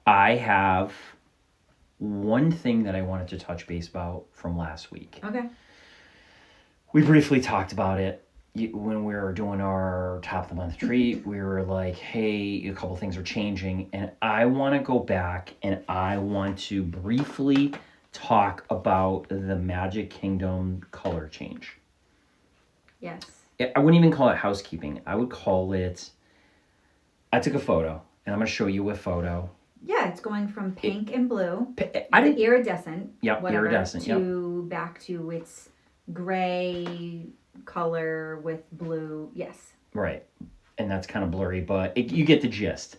I have one thing that I wanted to touch base about from last week. Okay. We briefly talked about it when we were doing our top of the month treat. We were like, hey, a couple things are changing, and I want to go back and I want to briefly talk about the Magic Kingdom color change. Yes. I wouldn't even call it housekeeping. I would call it, I took a photo, and I'm going to show you a photo. Yeah, it's going from pink and blue, iridescent, iridescent, to back to its gray color with blue. Yes. Right. And that's kind of blurry, but you get the gist.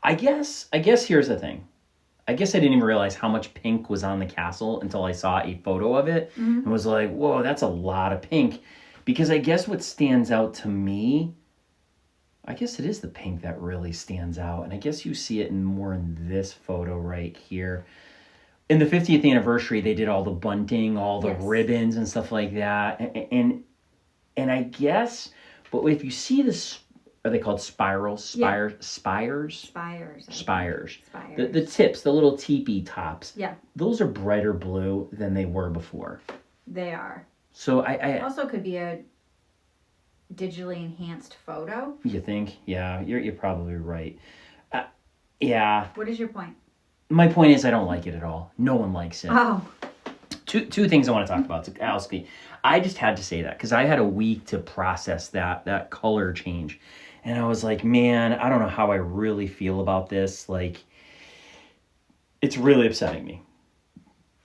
I guess here's the thing. I guess I didn't even realize how much pink was on the castle until I saw a photo of it and was like, whoa, that's a lot of pink. Because I guess what stands out to me, I guess it is the pink that really stands out. And I guess you see it more in this photo right here. In the 50th anniversary, they did all the bunting, all the ribbons and stuff like that. And I guess, but if you see this, are they called spirals? Spires? Spires. The tips, the little teepee tops. Yeah. Those are brighter blue than they were before. They are. So it also could be a digitally enhanced photo. You think? Yeah, you're probably right. Yeah. What is your point? My point is I don't like it at all. No one likes it. Oh. Two things I want to talk about. I just had to say that because I had a week to process that color change. And I was like, man, I don't know how I really feel about this. Like, it's really upsetting me.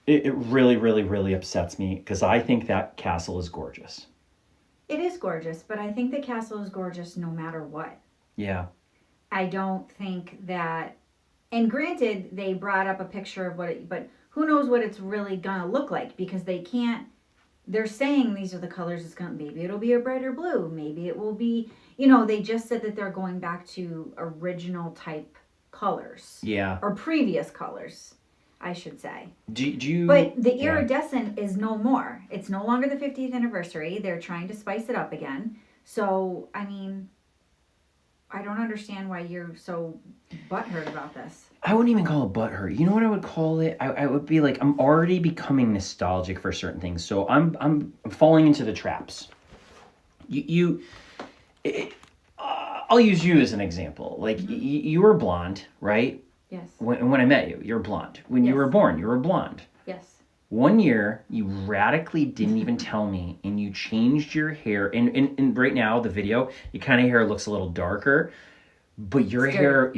It really, really, really upsets me because I think that castle is gorgeous. It is gorgeous, but I think the castle is gorgeous no matter what. Yeah. I don't think that, and granted, they brought up a picture of but who knows what it's really gonna look like because they're saying these are the colors it's gonna, maybe it'll be a brighter blue, maybe it will be, they just said that they're going back to original type colors. Yeah. Or previous colors, I should say. Do you? But the iridescent is no more. It's no longer the 50th anniversary. They're trying to spice it up again. So, I mean, I don't understand why you're so butthurt about this. I wouldn't even call it butthurt. You know what I would call it? I would be like, I'm already becoming nostalgic for certain things. So I'm falling into the traps. I'll use you as an example. Like, you were blonde, right? Yes. When I met you, you were blonde. When you were born, you were blonde. Yes. One year, you radically didn't even tell me, and you changed your hair. And right now, the video, your kind of hair looks a little darker, but your hair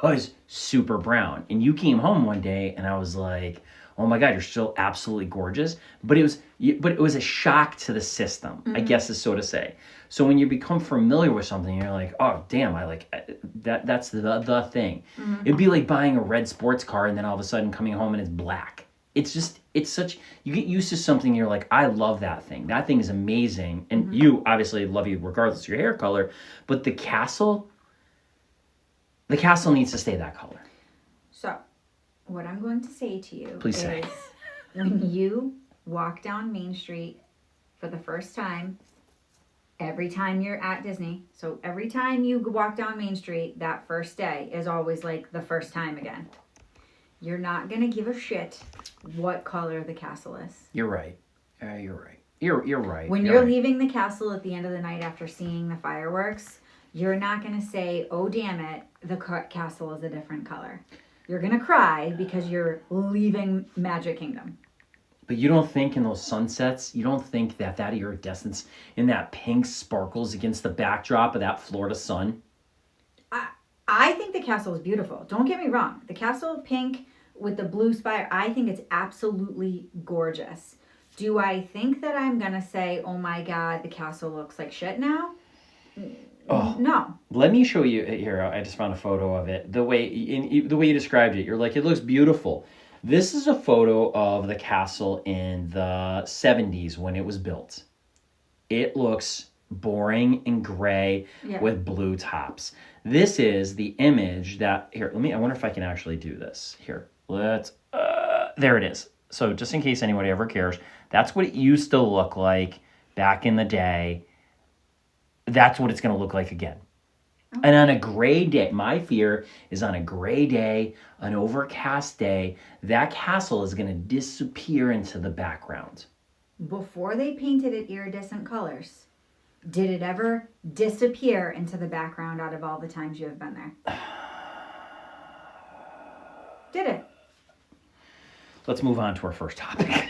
was super brown. And you came home one day, and I was like, oh my God, you're still absolutely gorgeous. But it was a shock to the system, I guess is so to say. So when you become familiar with something, you're like, oh damn, I like that. That's the thing. It'd be like buying a red sports car and then all of a sudden coming home and it's black. It's you get used to something. You're like, I love that thing. That thing is amazing, and you obviously love you regardless of your hair color. But the castle needs to stay that color. So, what I'm going to say to you Please say. When you walk down Main Street for the first time, every time you're at Disney, so every time you walk down Main Street, that first day is always like the first time again. You're not going to give a shit what color the castle is. You're right. You're right. You're right. When you're leaving the castle at the end of the night after seeing the fireworks, you're not going to say, oh damn it, the castle is a different color. You're going to cry because you're leaving Magic Kingdom. But you don't think in those sunsets, you don't think that iridescence in that pink sparkles against the backdrop of that Florida sun? I think the castle is beautiful. Don't get me wrong. The castle pink with the blue spire, I think it's absolutely gorgeous. Do I think that I'm going to say, oh my God, the castle looks like shit now? Oh, no. Let me show you here. I just found a photo of it. The way you described it, you're like, it looks beautiful. This is a photo of the castle in the 70s when it was built. It looks boring and gray with blue tops. This is the image that, here, I wonder if I can actually do this. Here, there it is. So just in case anybody ever cares, that's what it used to look like back in the day. That's what it's going to look like again. And on a gray day, my fear is on a gray day, an overcast day, that castle is going to disappear into the background. Before they painted it iridescent colors, did it ever disappear into the background out of all the times you have been there? Did it? Let's move on to our first topic.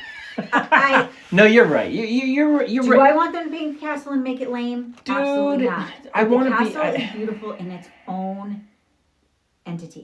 I No, you're right. You're do right. I want them to paint the castle and make it lame? Dude, Absolutely not. I The want to be. castle is beautiful in its own entity.